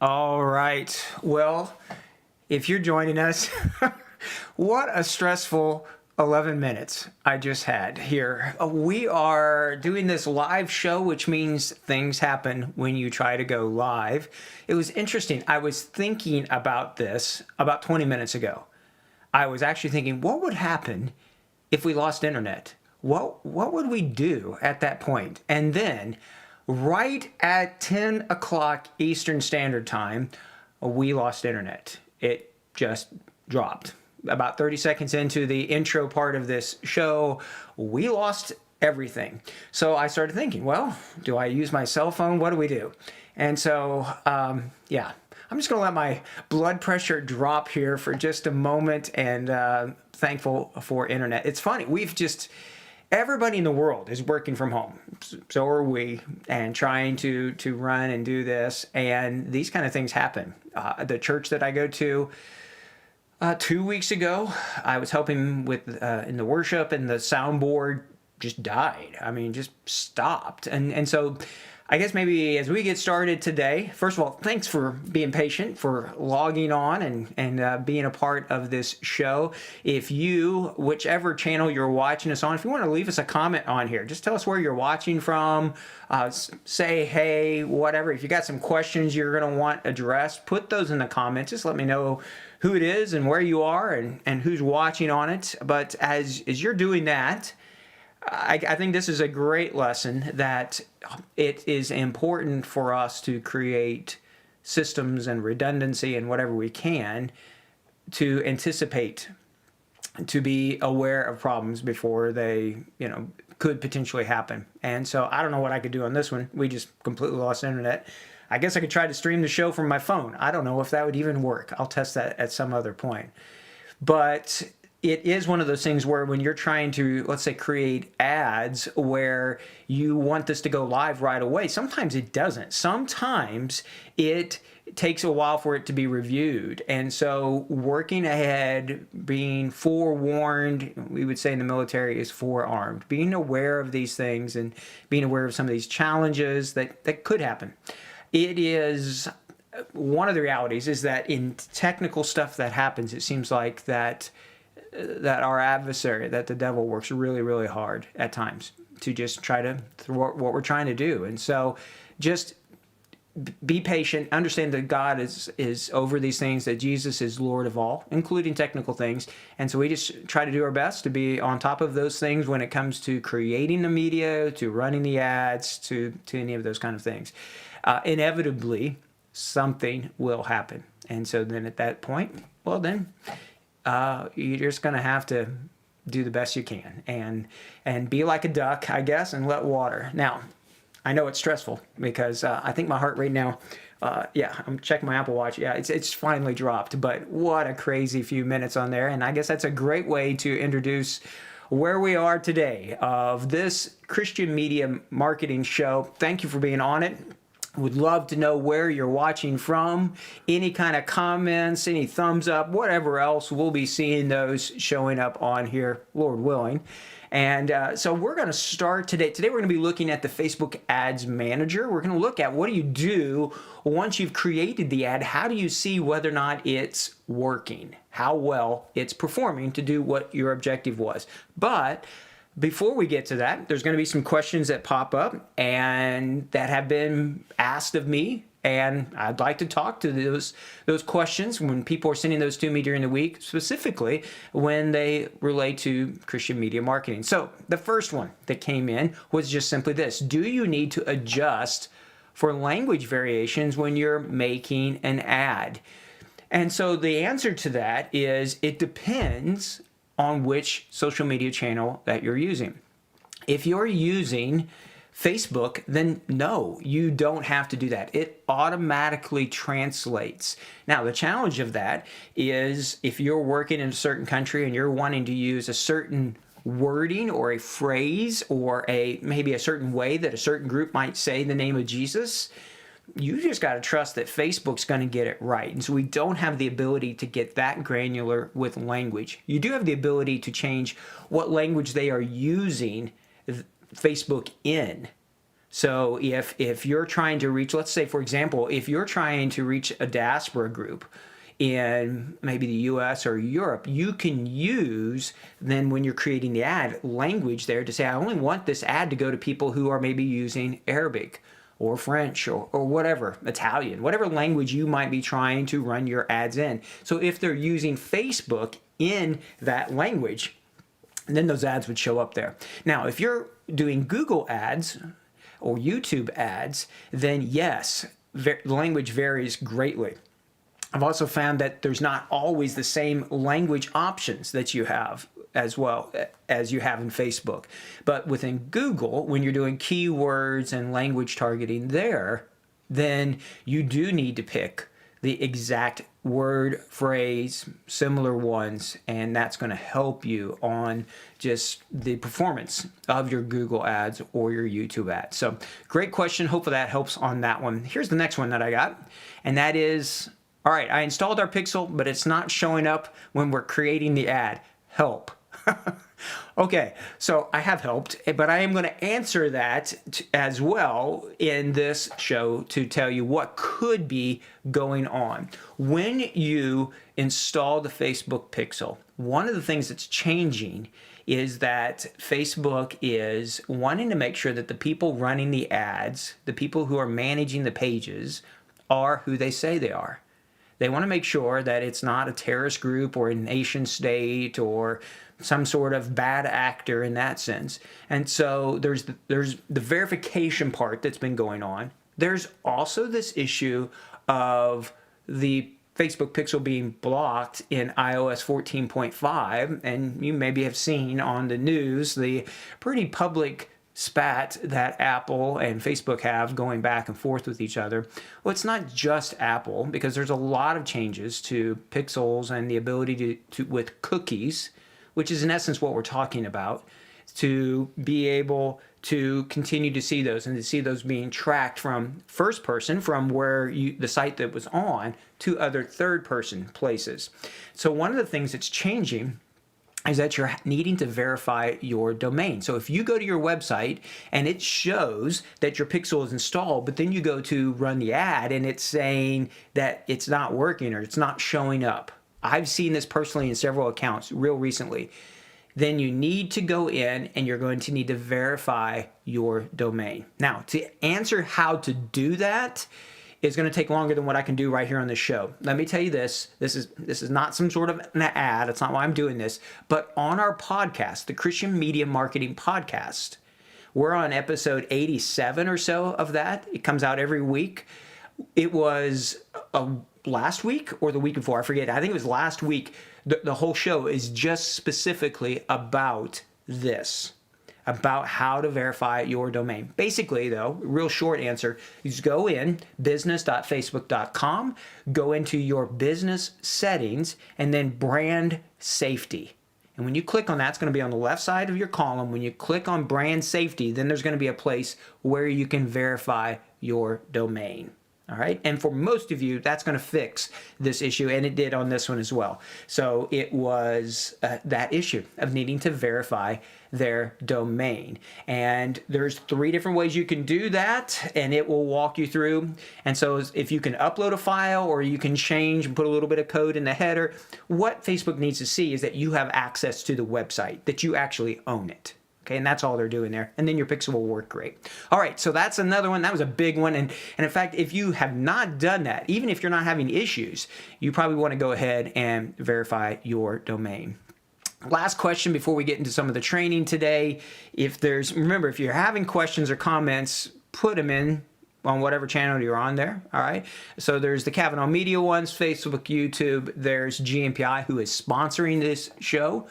All right. Well, if you're joining us, what a stressful 11 minutes I just had here. We are doing this live show, which means things happen when you try to go live. It was interesting. I was thinking about this about 20 minutes ago. I was actually thinking, what would happen if we lost internet? What would we do at that point? And then right at 10 o'clock Eastern Standard Time, we lost internet. It just dropped. About 30 seconds into the intro part of this show, we lost everything. So I started thinking, well, do I use my cell phone? What do we do? And so, yeah, I'm just going to let my blood pressure drop here for just a moment, and thankful for internet. It's funny. Everybody in the world is working from home. So are we, and trying to run and do this. And these kind of things happen. The church that I go to, 2 weeks ago, I was helping with in the worship, and the soundboard just died. I mean, just stopped. And so I guess maybe as we get started today, first of all, thanks for being patient, for logging on and being a part of this show. If you, whichever channel you're watching us on, if you want to leave us a comment on here, just tell us where you're watching from, say hey, whatever. If you got some questions you're going to want addressed, put those in the comments. Just let me know who it is and where you are and who's watching on it. But as you're doing that, I think this is a great lesson that it is important for us to create systems and redundancy and whatever we can to anticipate, to be aware of problems before they, could potentially happen. And so I don't know what I could do on this one. We just completely lost internet. I guess I could try to stream the show from my phone. I don't know if that would even work. I'll test that at some other point. But it is one of those things where when you're trying to, let's say, create ads where you want this to go live right away, sometimes it doesn't. Sometimes it takes a while for it to be reviewed. And so working ahead, being forewarned, we would say in the military, is forearmed. Being aware of these things and being aware of some of these challenges that could happen. It is one of the realities is that in technical stuff that happens, it seems like that our adversary, that the devil, works really, really hard at times to just try to thwart what we're trying to do. And so just be patient, understand that God is over these things, that Jesus is Lord of all, including technical things. And so we just try to do our best to be on top of those things when it comes to creating the media, to running the ads, to any of those kind of things. Inevitably, something will happen. And so then at that point, well then, you're just going to have to do the best you can and be like a duck, I guess, and let water. Now, I know it's stressful because I think my heart rate now, I'm checking my Apple Watch. Yeah, it's finally dropped, but what a crazy few minutes on there. And I guess that's a great way to introduce where we are today of this Christian media marketing show. Thank you for being on it. Would love to know where you're watching from. Any kind of comments, any thumbs up, whatever else, we'll be seeing those showing up on here, Lord willing. And so we're going to start today. Today we're going to be looking at the Facebook Ads Manager. We're going to look at what do you do once you've created the ad. How do you see whether or not it's working, how well it's performing to do what your objective was. But before we get to that, there's going to be some questions that pop up and that have been asked of me, and I'd like to talk to those questions when people are sending those to me during the week, specifically when they relate to Christian media marketing. So the first one that came in was just simply this: do you need to adjust for language variations when you're making an ad? And so the answer to that is it depends on which social media channel that you're using. If you're using Facebook, then no, you don't have to do that. It automatically translates. Now, the challenge of that is if you're working in a certain country and you're wanting to use a certain wording or a phrase or maybe a certain way that a certain group might say the name of Jesus, you just got to trust that Facebook's going to get it right. And so we don't have the ability to get that granular with language. You do have the ability to change what language they are using Facebook in. So if you're trying to reach, let's say, for example, if you're trying to reach a diaspora group in maybe the US or Europe, you can use, then when you're creating the ad, language there to say, I only want this ad to go to people who are maybe using Arabic or French or whatever, Italian, whatever language you might be trying to run your ads in. So if they're using Facebook in that language, then those ads would show up there. Now, if you're doing Google ads or YouTube ads, then yes, the language varies greatly. I've also found that there's not always the same language options that you have as well as you have in Facebook. But within Google, when you're doing keywords and language targeting there, then you do need to pick the exact word, phrase, similar ones, and that's going to help you on just the performance of your Google ads or your YouTube ads. So great question. Hopefully that helps on that one. Here's the next one that I got, and that is, all right, I installed our Pixel, but it's not showing up when we're creating the ad. Help. Okay, so I have helped, but I am going to answer that as well in this show to tell you what could be going on. When you install the Facebook Pixel, one of the things that's changing is that Facebook is wanting to make sure that the people running the ads, the people who are managing the pages, are who they say they are. They want to make sure that it's not a terrorist group or a nation state or some sort of bad actor in that sense. And so there's the verification part that's been going on. There's also this issue of the Facebook Pixel being blocked in iOS 14.5, and you maybe have seen on the news the pretty public spat that Apple and Facebook have going back and forth with each other. Well, it's not just Apple, because there's a lot of changes to Pixels and the ability to with cookies, which is in essence what we're talking about, to be able to continue to see those and to see those being tracked from first person, from where the site that was on, to other third person places. So one of the things that's changing is that you're needing to verify your domain. So if you go to your website and it shows that your Pixel is installed, but then you go to run the ad and it's saying that it's not working or it's not showing up. I've seen this personally in several accounts real recently. Then you need to go in and you're going to need to verify your domain. Now, to answer how to do that is going to take longer than what I can do right here on the show. Let me tell you this is not some sort of an ad. It's not why I'm doing this. But on our podcast, the Christian Media Marketing Podcast, we're on episode 87 or so of that. It comes out every week. It was last week or the week before, I forget. I think it was last week. The whole show is just specifically about this, about how to verify your domain. Basically, though, real short answer is go in business.facebook.com, go into your business settings, and then brand safety. And when you click on that, it's going to be on the left side of your column. When you click on brand safety, then there's going to be a place where you can verify your domain. All right. And for most of you, that's going to fix this issue. And it did on this one as well. So it was that issue of needing to verify their domain. And there's 3 different ways you can do that, and it will walk you through. And so if you can upload a file or you can change and put a little bit of code in the header, what Facebook needs to see is that you have access to the website, that you actually own it. Okay, and that's all they're doing there. And then your Pixel will work great. All right, so that's another one. That was a big one. And in fact, if you have not done that, even if you're not having issues, you probably want to go ahead and verify your domain. Last question before we get into some of the training today. Remember, if you're having questions or comments, put them in on whatever channel you're on there, all right? So there's the Kavanaugh Media ones, Facebook, YouTube. There's GMPI, who is sponsoring this show,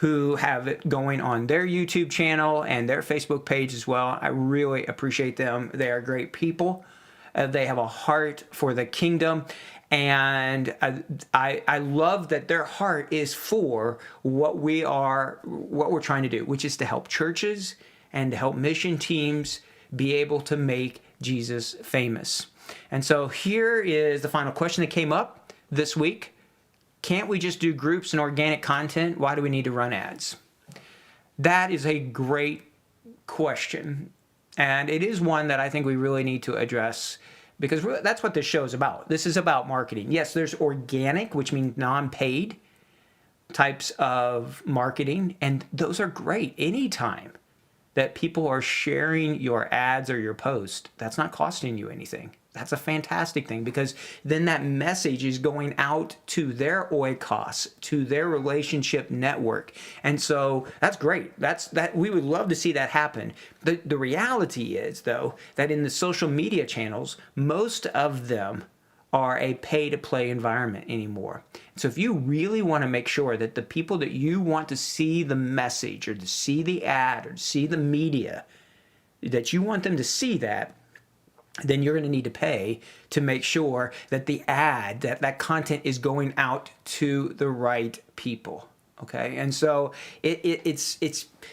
who have it going on their YouTube channel and their Facebook page as well. I really appreciate them. They are great people. They have a heart for the kingdom. And I love that their heart is for what we're trying to do, which is to help churches and to help mission teams be able to make Jesus famous. And so here is the final question that came up this week. Can't we just do groups and organic content? Why do we need to run ads? That is a great question. And it is one that I think we really need to address because that's what this show is about. This is about marketing. Yes, there's organic, which means non-paid types of marketing, and those are great anytime that people are sharing your ads or your post. That's not costing you anything. That's a fantastic thing because then that message is going out to their oikos, to their relationship network. And so that's great. That we would love to see that happen. The reality is, though, that in the social media channels, most of them are a pay-to-play environment anymore. So if you really want to make sure that the people that you want to see the message or to see the ad or to see the media, that you want them to see that, then you're going to need to pay to make sure that the ad, that content is going out to the right people. Okay, and so it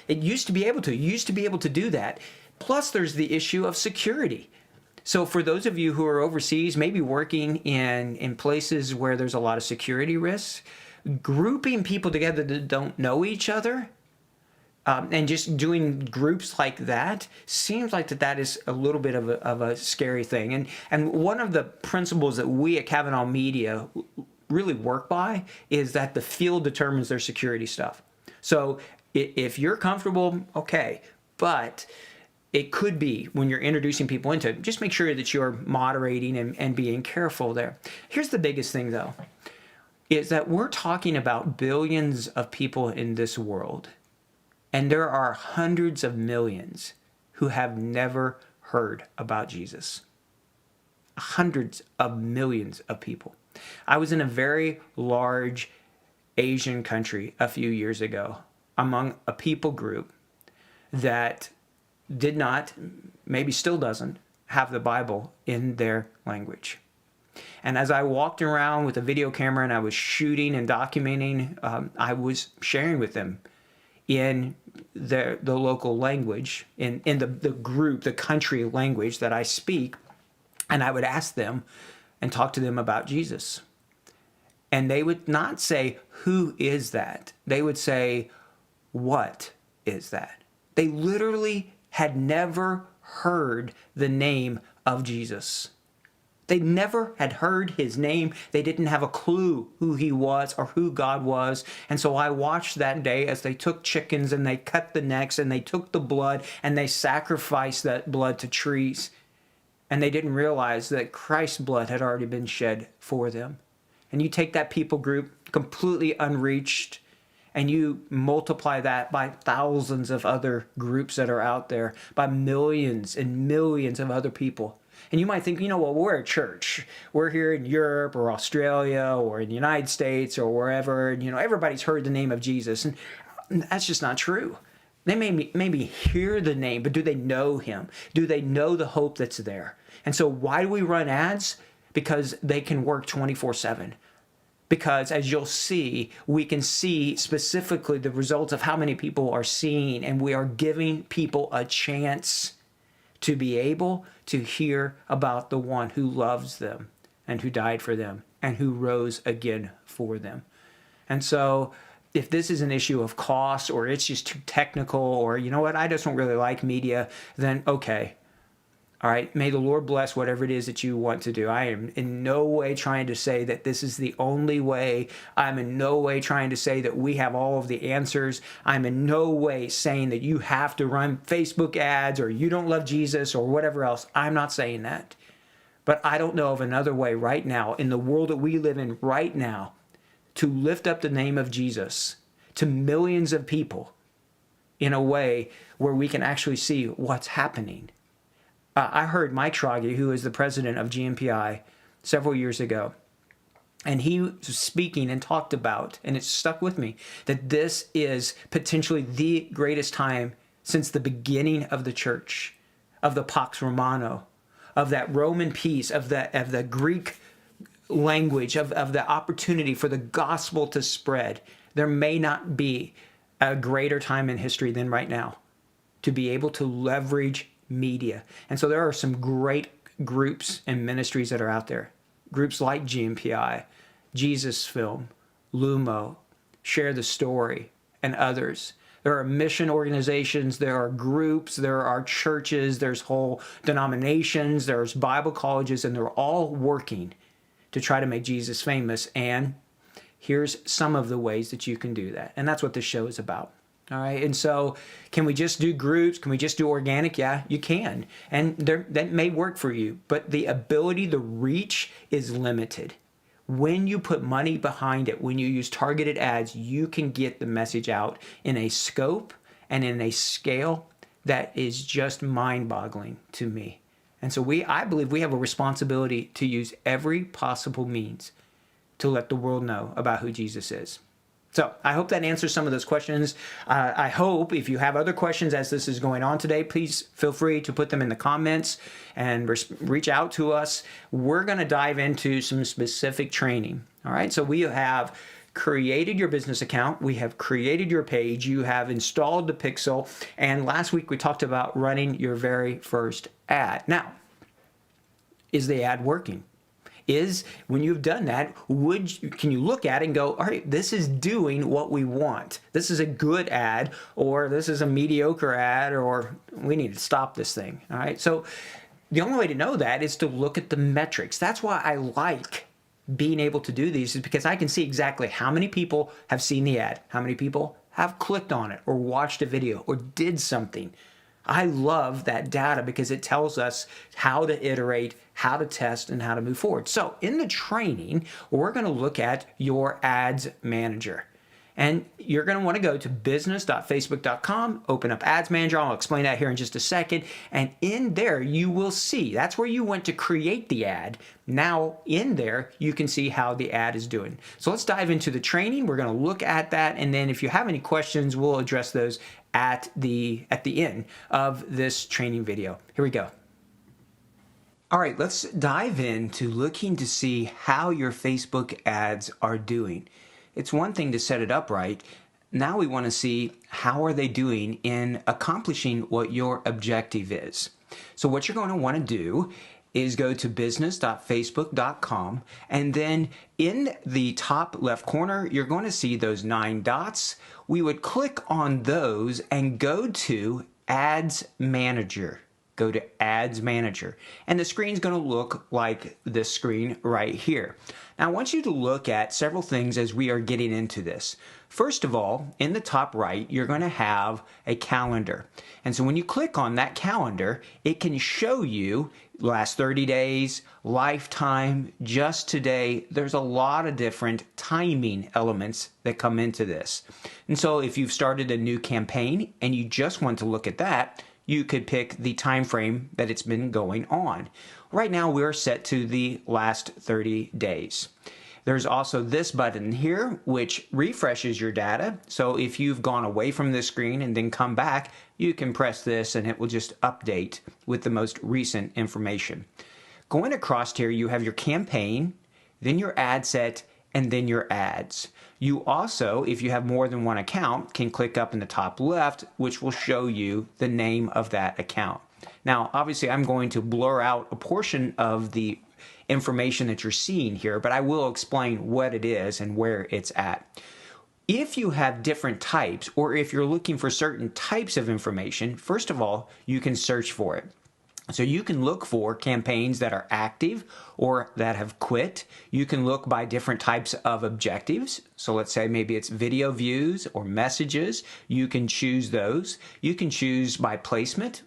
used to be able to do that. Plus, there's the issue of security. So for those of you who are overseas, maybe working in places where there's a lot of security risks, grouping people together that don't know each other and just doing groups like that seems like that is a little bit of a scary thing. And one of the principles that we at Kavanaugh Media really work by is that the field determines their security stuff. So if you're comfortable, okay, but it could be when you're introducing people into it, just make sure that you're moderating and being careful there. Here's the biggest thing, though, is that we're talking about billions of people in this world, and there are hundreds of millions who have never heard about Jesus. Hundreds of millions of people. I was in a very large Asian country a few years ago among a people group that did not, maybe still doesn't, have the Bible in their language. And as I walked around with a video camera and I was shooting and documenting, I was sharing with them in the local language, in the group, the country language that I speak, and I would ask them and talk to them about Jesus. And they would not say, "Who is that?" They would say, "What is that?" They literally had never heard the name of Jesus. They never had heard his name. They didn't have a clue who he was or who God was. And so I watched that day as they took chickens and they cut the necks and they took the blood and they sacrificed that blood to trees. And they didn't realize that Christ's blood had already been shed for them. And you take that people group completely unreached, and you multiply that by thousands of other groups that are out there, by millions and millions of other people. And you might think, well, we're a church. We're here in Europe or Australia or in the United States or wherever. And, everybody's heard the name of Jesus. And that's just not true. They maybe hear the name, but do they know him? Do they know the hope that's there? And so why do we run ads? Because they can work 24/7. Because as you'll see, we can see specifically the results of how many people are seeing, and we are giving people a chance to be able to hear about the one who loves them and who died for them and who rose again for them. And so if this is an issue of cost or it's just too technical or, I just don't really like media, then okay. All right, may the Lord bless whatever it is that you want to do. I am in no way trying to say that this is the only way. I'm in no way trying to say that we have all of the answers. I'm in no way saying that you have to run Facebook ads or you don't love Jesus or whatever else. I'm not saying that. But I don't know of another way right now, in the world that we live in right now, to lift up the name of Jesus to millions of people in a way where we can actually see what's happening. I heard Mike Schrage, who is the president of GMPI, several years ago, and he was speaking and talked about, and it stuck with me, that this is potentially the greatest time since the beginning of the church, of the Pax Romana, of that Roman peace, of the Greek language, of the opportunity for the gospel to spread. There may not be a greater time in history than right now to be able to leverage media. And so there are some great groups and ministries that are out there. Groups like GMPI, Jesus Film, Lumo, Share the Story, and others There are mission organizations, there are groups, there are churches, there's whole denominations, there's Bible colleges, and they're all working to try to make Jesus famous. And here's some of the ways that you can do that. And that's what this show is about. All right. And so can we just do groups? Can we just do organic? Yeah, you can. And that may work for you, but the ability, the reach is limited. When you put money behind it, when you use targeted ads, you can get the message out in a scope and in a scale that is just mind-boggling to me. And so I believe we have a responsibility to use every possible means to let the world know about who Jesus is. So I hope that answers some of those questions. I hope if you have other questions as this is going on today, please feel free to put them in the comments and reach out to us. We're going to dive into some specific training. All right. So we have created your business account. We have created your page. You have installed the Pixel. And last week we talked about running your very first ad. Now, is the ad working? When you've done that, can you look at it and go, all right, this is doing what we want. This is a good ad, or this is a mediocre ad, or we need to stop this thing. All right. So the only way to know that is to look at the metrics. That's why I like being able to do these, is because I can see exactly how many people have seen the ad, how many people have clicked on it or watched a video or did something. I love that data because it tells us how to iterate, how to test, and how to move forward. So in the training, we're going to look at your ads manager. And you're going to want to go to business.facebook.com, open up Ads Manager. I'll explain that here in just a second. And in there, you will see, that's where you went to create the ad. Now in there, you can see how the ad is doing. So let's dive into the training. We're going to look at that. And then if you have any questions, we'll address those at the end of this training video. Here we go. All right, let's dive into looking to see how your Facebook ads are doing. It's one thing to set it up right. Now we want to see how are they doing in accomplishing what your objective is. So what you're going to want to do is go to business.facebook.com, and then in the top left corner, you're going to see those 9 dots. We would click on those and go to Ads Manager. Go to Ads Manager, and the screen's going to look like this screen right here. Now I want you to look at several things as we are getting into this. First of all, in the top right, you're going to have a calendar. And so when you click on that calendar, it can show you last 30 days, lifetime, just today. There's a lot of different timing elements that come into this. And so if you've started a new campaign and you just want to look at that, you could pick the time frame that it's been going on. Right now we're set to the last 30 days. There's also this button here which refreshes your data. So if you've gone away from this screen and then come back, you can press this and it will just update with the most recent information. Going across here, you have your campaign, then your ad set, and then your ads. You also, if you have more than one account, can click up in the top left, which will show you the name of that account. Now, obviously, I'm going to blur out a portion of the information that you're seeing here, but I will explain what it is and where it's at. If you have different types, or if you're looking for certain types of information, first of all, you can search for it. So you can look for campaigns that are active or that have quit. You can look by different types of objectives. So let's say maybe it's video views or messages. You can choose those. You can choose by placement,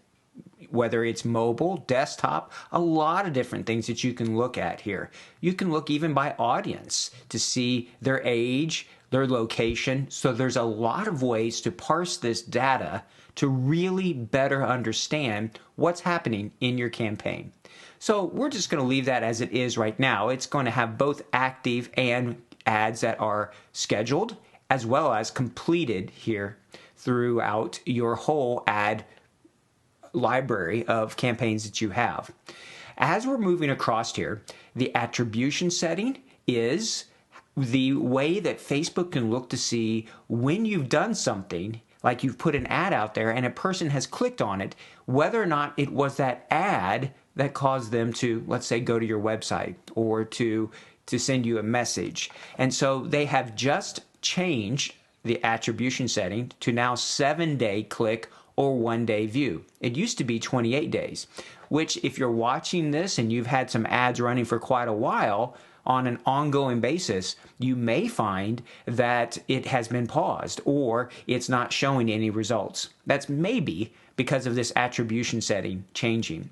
whether it's mobile, desktop, a lot of different things that you can look at here. You can look even by audience to see their age, their location. So there's a lot of ways to parse this data to really better understand what's happening in your campaign. So we're just going to leave that as it is right now. It's going to have both active and ads that are scheduled as well as completed here throughout your whole ad library of campaigns that you have. As we're moving across here, the attribution setting is the way that Facebook can look to see when you've done something, like you've put an ad out there and a person has clicked on it, whether or not it was that ad that caused them to, let's say, go to your website or to send you a message. And so they have just changed the attribution setting to now 7-day click or 1-day view. It used to be 28 days, which if you're watching this and you've had some ads running for quite a while on an ongoing basis, you may find that it has been paused or it's not showing any results. That's maybe because of this attribution setting changing.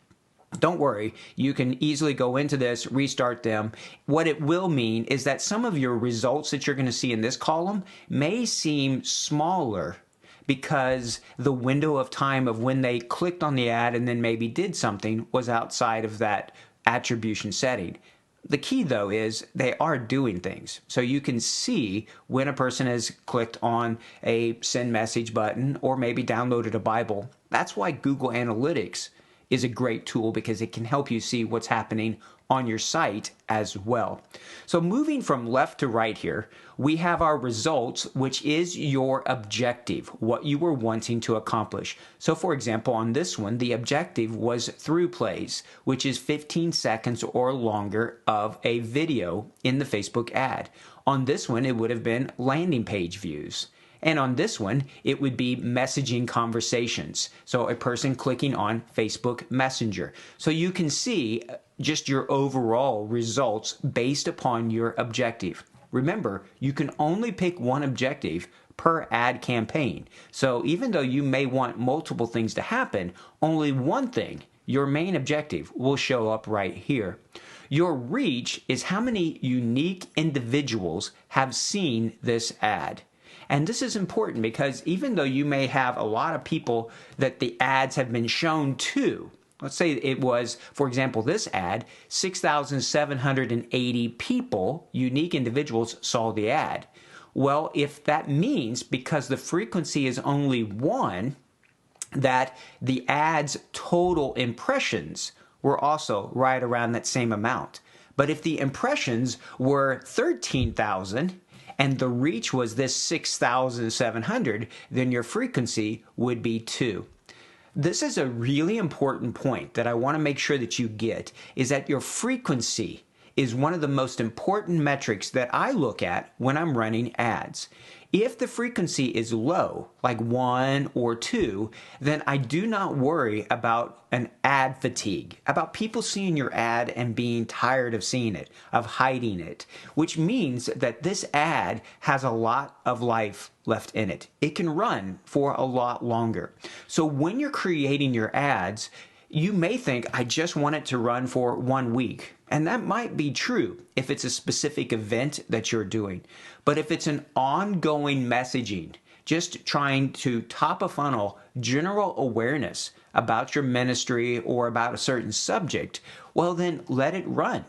Don't worry, you can easily go into this, restart them. What it will mean is that some of your results that you're going to see in this column may seem smaller because the window of time of when they clicked on the ad and then maybe did something was outside of that attribution setting. The key, though, is they are doing things. So you can see when a person has clicked on a send message button or maybe downloaded a Bible. That's why Google Analytics is a great tool, because it can help you see what's happening on your site as well. So moving from left to right here, we have our results, which is your objective, what you were wanting to accomplish. So for example, on this one, the objective was through plays, which is 15 seconds or longer of a video in the Facebook ad. On this one, it would have been landing page views. And on this one, it would be messaging conversations. So a person clicking on Facebook Messenger. So you can see just your overall results based upon your objective. Remember, you can only pick one objective per ad campaign. So even though you may want multiple things to happen, only one thing, your main objective, will show up right here. Your reach is how many unique individuals have seen this ad. And this is important because even though you may have a lot of people that the ads have been shown to, let's say it was, for example, this ad, 6,780 people, unique individuals, saw the ad. Well, if that means, because the frequency is only 1, that the ad's total impressions were also right around that same amount. But if the impressions were 13,000, and the reach was this 6,700, then your frequency would be 2. This is a really important point that I want to make sure that you get, is that your frequency is one of the most important metrics that I look at when I'm running ads. If the frequency is low, like 1 or 2, then I do not worry about an ad fatigue, about people seeing your ad and being tired of seeing it, of hiding it, which means that this ad has a lot of life left in it. It can run for a lot longer. So when you're creating your ads, you may think, I just want it to run for 1 week. And that might be true if it's a specific event that you're doing. But if it's an ongoing messaging, just trying to top a funnel general awareness about your ministry or about a certain subject, well then let it run.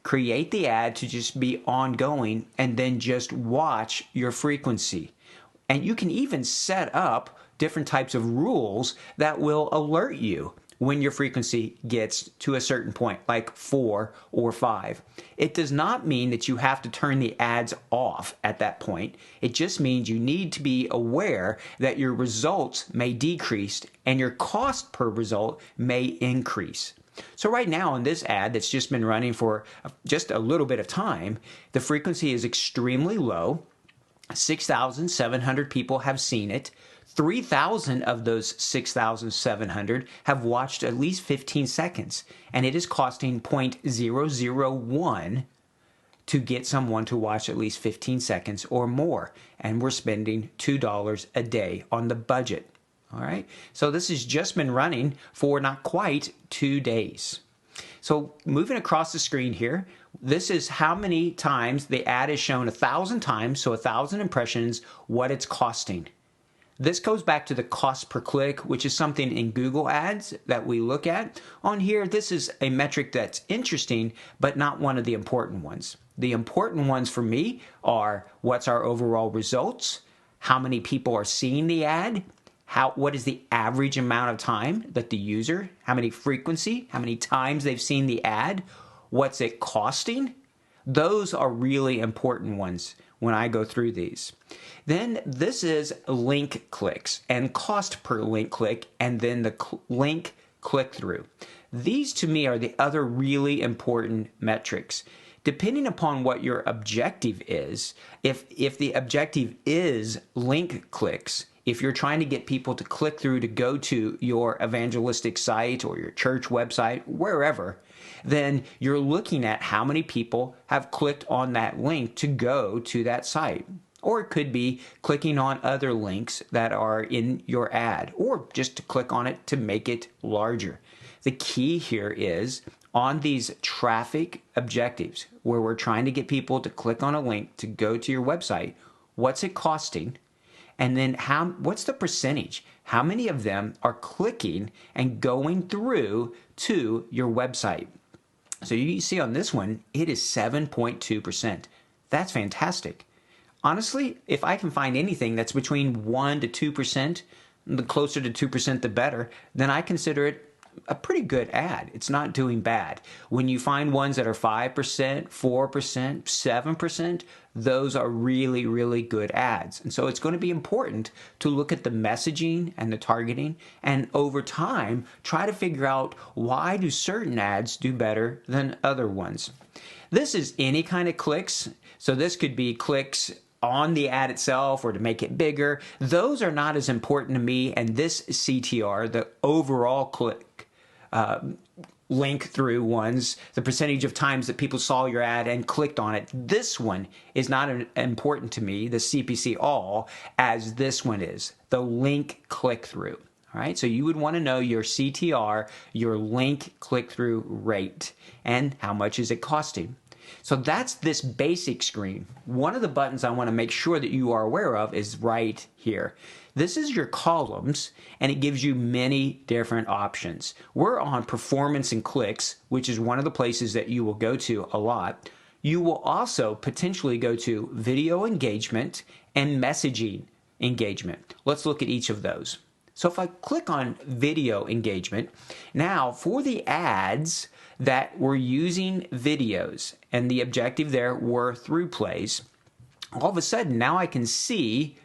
Create the ad to just be ongoing and then just watch your frequency. And you can even set up different types of rules that will alert you when your frequency gets to a certain point, like 4 or 5. It does not mean that you have to turn the ads off at that point. It just means you need to be aware that your results may decrease and your cost per result may increase. So right now in this ad that's just been running for just a little bit of time, the frequency is extremely low. 6,700 people have seen it. 3,000 of those 6,700 have watched at least 15 seconds, and it is costing 0.001 to get someone to watch at least 15 seconds or more, and we're spending $2 a day on the budget. All right, so this has just been running for not quite 2 days. So moving across the screen here, this is how many times the ad is shown 1,000 times, so 1,000 impressions, what it's costing. This goes back to the cost per click, which is something in Google Ads that we look at. On here, this is a metric that's interesting, but not one of the important ones. The important ones for me are what's our overall results, how many people are seeing the ad, what is the average amount of time that the user, how many frequency, how many times they've seen the ad, what's it costing. Those are really important ones when I go through these. Then this is link clicks and cost per link click, and then the link click through. These to me are the other really important metrics. depending upon what your objective is, if the objective is link clicks, if you're trying to get people to click through to go to your evangelistic site or your church website, wherever, then you're looking at how many people have clicked on that link to go to that site. Or it could be clicking on other links that are in your ad, or just to click on it to make it larger. The key here is on these traffic objectives, where we're trying to get people to click on a link to go to your website, what's it costing? And then what's the percentage? How many of them are clicking and going through to your website? So you see on this one, it is 7.2%. That's fantastic. Honestly, if I can find anything that's between 1 to 2%, the closer to 2% the better, then I consider it a pretty good ad. It's not doing bad. When you find ones that are 5%, 4%, 7%, those are really, really good ads. And so it's going to be important to look at the messaging and the targeting, and over time, try to figure out why do certain ads do better than other ones. This is any kind of clicks. So this could be clicks on the ad itself or to make it bigger. Those are not as important to me. And this CTR, the overall click link through ones, the percentage of times that people saw your ad and clicked on it, this one is not as important to me, the CPC all, as this one is, the link click-through. All right, so you would want to know your CTR, your link click-through rate, and how much is it costing. So that's this basic screen. One of the buttons I want to make sure that you are aware of is right here. This is your columns, and it gives you many different options. We're on performance and clicks, which is one of the places that you will go to a lot. You will also potentially go to video engagement and messaging engagement. Let's look at each of those. So if I click on video engagement, now for the ads that were using videos, and the objective there were through plays, all of a sudden now I can see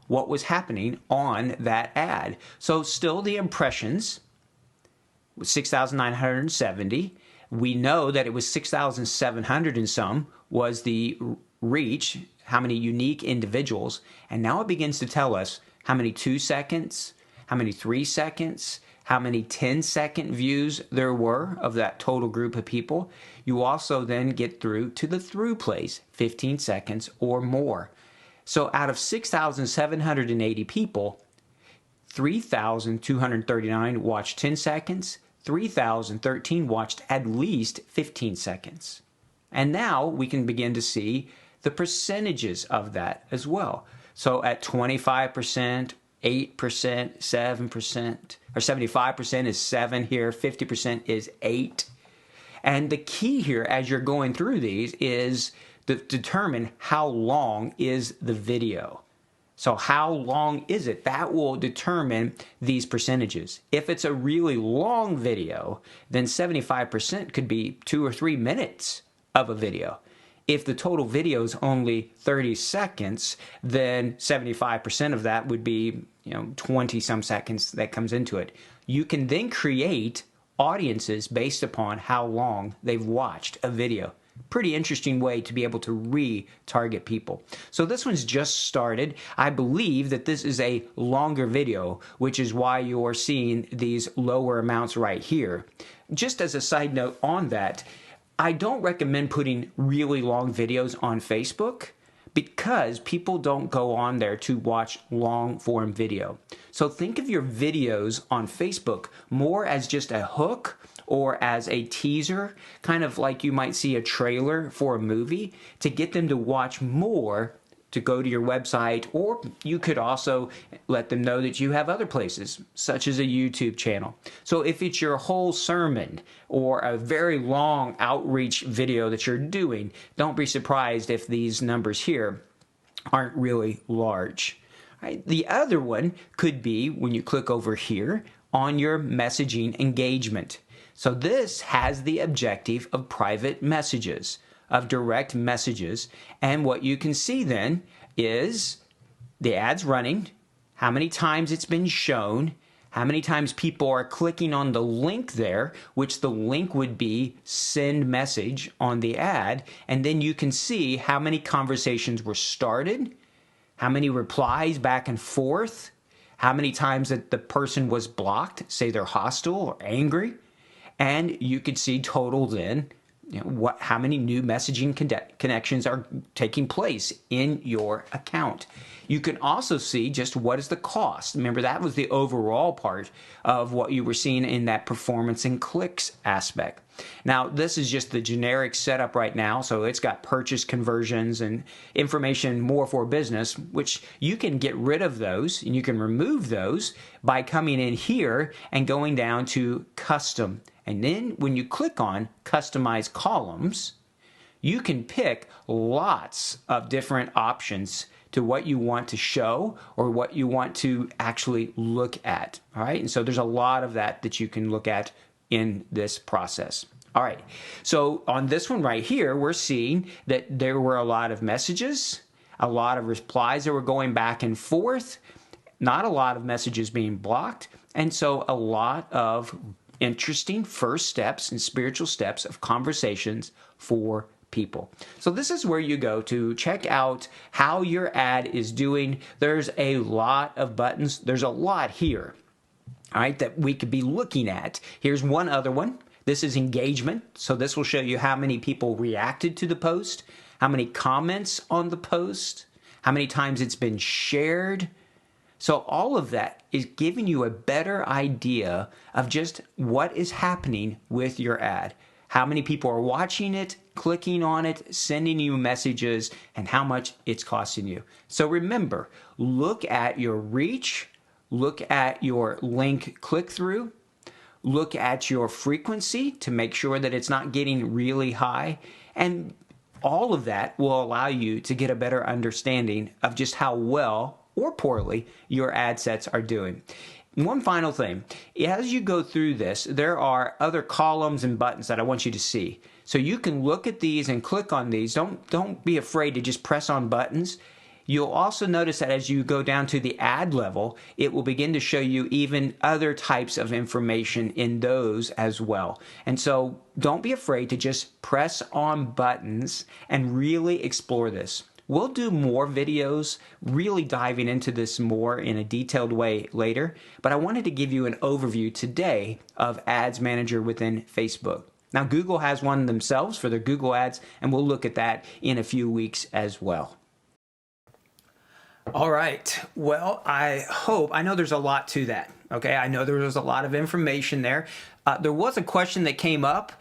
what was happening on that ad. So still the impressions was 6,970. We know that it was 6,700 and some was the reach, how many unique individuals. And now it begins to tell us how many 2 seconds, how many 3 seconds, how many 10-second views there were of that total group of people. You also then get through to the through plays, 15 seconds or more. So out of 6,780 people, 3,239 watched 10 seconds, 3,013 watched at least 15 seconds. And now we can begin to see the percentages of that as well. So at 25%, 8%, 7%, or 75% is 7 here, 50% is 8. And the key here as you're going through these is to determine how long is the video. So how long is it? That will determine these percentages. If it's a really long video, then 75% could be 2 or 3 minutes of a video. If the total video is only 30 seconds, then 75% of that would be 20 some seconds that comes into it. You can then create audiences based upon how long they've watched a video. Pretty interesting way to be able to retarget people. So this one's just started. I believe that this is a longer video, which is why you're seeing these lower amounts right here. Just as a side note on that, I don't recommend putting really long videos on Facebook because people don't go on there to watch long form video. So think of your videos on Facebook more as just a hook or as a teaser, kind of like you might see a trailer for a movie, to get them to watch more to go to your website, or you could also let them know that you have other places, such as a YouTube channel. So if it's your whole sermon or a very long outreach video that you're doing, don't be surprised if these numbers here aren't really large. Right? The other one could be when you click over here on your messaging engagement. So this has the objective of private messages, of direct messages, and what you can see then is the ads running, how many times it's been shown, how many times people are clicking on the link there, which the link would be send message on the ad, and then you can see how many conversations were started, how many replies back and forth, how many times that the person was blocked, say they're hostile or angry, and you could see total then, how many new messaging connections are taking place in your account. You can also see just what is the cost. Remember, that was the overall part of what you were seeing in that performance and clicks aspect. Now, this is just the generic setup right now, so it's got purchase conversions and information more for business, which you can get rid of those and you can remove those by coming in here and going down to custom. And then when you click on customize columns, you can pick lots of different options to what you want to show or what you want to actually look at. All right. And so there's a lot of that you can look at in this process. All right. So on this one right here, we're seeing that there were a lot of messages, a lot of replies that were going back and forth, not a lot of messages being blocked. And so a lot of interesting first steps and spiritual steps of conversations for people. So this is where you go to check out how your ad is doing. There's a lot of buttons. There's a lot here, all right, that we could be looking at. Here's one other one. This is engagement. So this will show you how many people reacted to the post, how many comments on the post, how many times it's been shared. So all of that is giving you a better idea of just what is happening with your ad. How many people are watching it, clicking on it, sending you messages, and how much it's costing you. So remember, look at your reach, look at your link click-through, look at your frequency to make sure that it's not getting really high, and all of that will allow you to get a better understanding of just how well or poorly your ad sets are doing. One final thing, as you go through this, there are other columns and buttons that I want you to see. So you can look at these and click on these. Don't be afraid to just press on buttons. You'll also notice that as you go down to the ad level, it will begin to show you even other types of information in those as well. And so don't be afraid to just press on buttons and really explore this. We'll do more videos really diving into this more in a detailed way later, but I wanted to give you an overview today of Ads Manager within Facebook. Now, Google has one themselves for their Google Ads, and we'll look at that in a few weeks as well. All right. Well, I know there's a lot to that. Okay. I know there was a lot of information there. There was a question that came up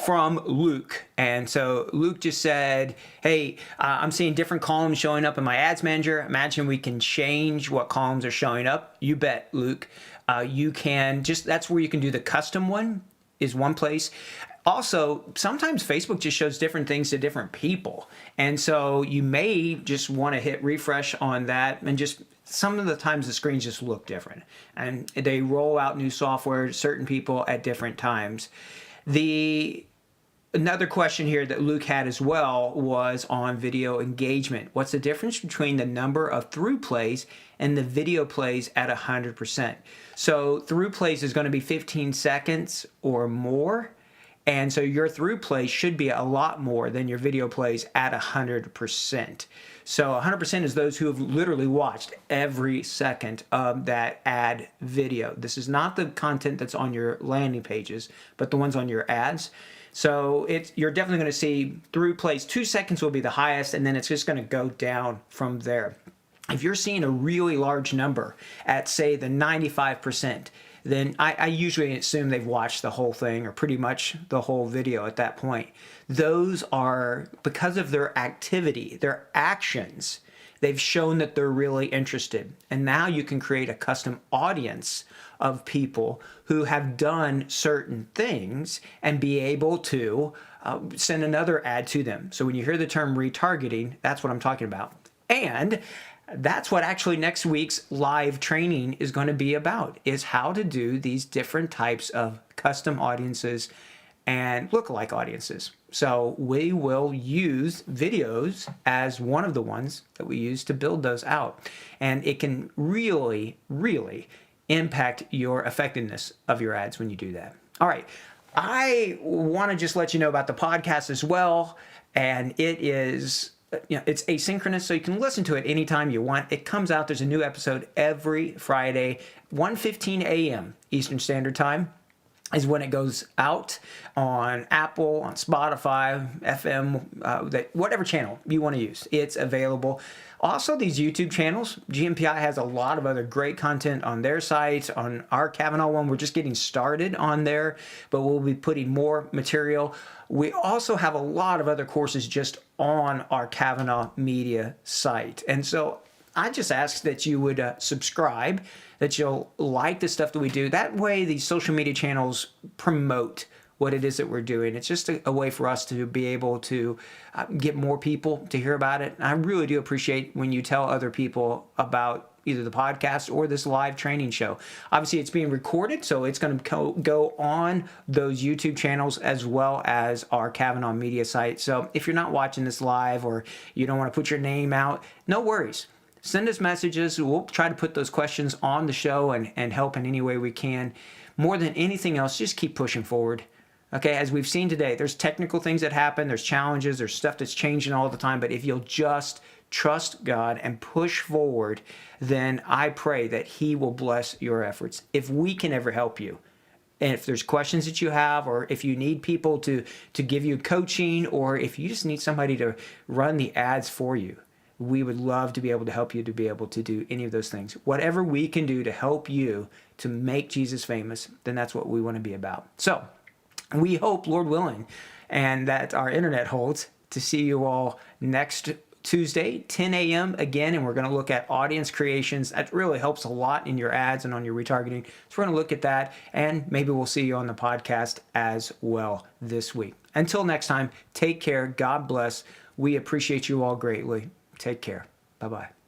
from Luke. And so Luke just said, hey, I'm seeing different columns showing up in my Ads Manager. Imagine we can change what columns are showing up. You bet, Luke. You can that's where you can do the custom one is one place. Also, sometimes Facebook just shows different things to different people. And so you may just want to hit refresh on that, and just some of the times the screens just look different. And they roll out new software to certain people at different times. Another question here that Luke had as well was on video engagement. What's the difference between the number of through plays and the video plays at 100%? So through plays is going to be 15 seconds or more. And so your through play should be a lot more than your video plays at 100%. So 100% is those who have literally watched every second of that ad video. This is not the content that's on your landing pages, but the ones on your ads. So you're definitely going to see through plays. 2 seconds will be the highest, and then it's just going to go down from there. If you're seeing a really large number at, say, the 95%, then I usually assume they've watched the whole thing or pretty much the whole video at that point. Those are, because of their activity, their actions, they've shown that they're really interested. And now you can create a custom audience of people who have done certain things and be able to send another ad to them. So when you hear the term retargeting, that's what I'm talking about. And that's what actually next week's live training is going to be about, is how to do these different types of custom audiences and lookalike audiences. So we will use videos as one of the ones that we use to build those out. And it can really, really impact your effectiveness of your ads when you do that. All right. I want to just let you know about the podcast as well. And it is, it's asynchronous, so you can listen to it anytime you want. It comes out, there's a new episode every Friday, 1:15 a.m. Eastern Standard Time is when it goes out on Apple, on Spotify, FM, whatever channel you want to use. It's available. Also, these YouTube channels, GMPI has a lot of other great content on their site. On our Kavanaugh one, we're just getting started on there, but we'll be putting more material. We also have a lot of other courses just on our Kavanaugh Media site. And so I just ask that you would subscribe, that you'll like the stuff that we do. That way these social media channels promote what it is that we're doing. It's just a way for us to be able to get more people to hear about it. And I really do appreciate when you tell other people about either the podcast or this live training show. Obviously, it's being recorded, so it's going to go on those YouTube channels as well as our Kavanaugh Media site. So if you're not watching this live or you don't want to put your name out, no worries. Send us messages. We'll try to put those questions on the show and help in any way we can. More than anything else, just keep pushing forward. Okay, as we've seen today, there's technical things that happen, there's challenges, there's stuff that's changing all the time, but if you'll just trust God and push forward, then I pray that He will bless your efforts. If we can ever help you, and if there's questions that you have, or if you need people to give you coaching, or if you just need somebody to run the ads for you, we would love to be able to help you to be able to do any of those things. Whatever we can do to help you to make Jesus famous, then that's what we want to be about. So we hope, Lord willing, and that our internet holds, to see you all next Tuesday, 10 a.m. again, and we're going to look at audience creations. That really helps a lot in your ads and on your retargeting. So we're going to look at that, and maybe we'll see you on the podcast as well this week. Until next time, take care. God bless. We appreciate you all greatly. Take care. Bye-bye.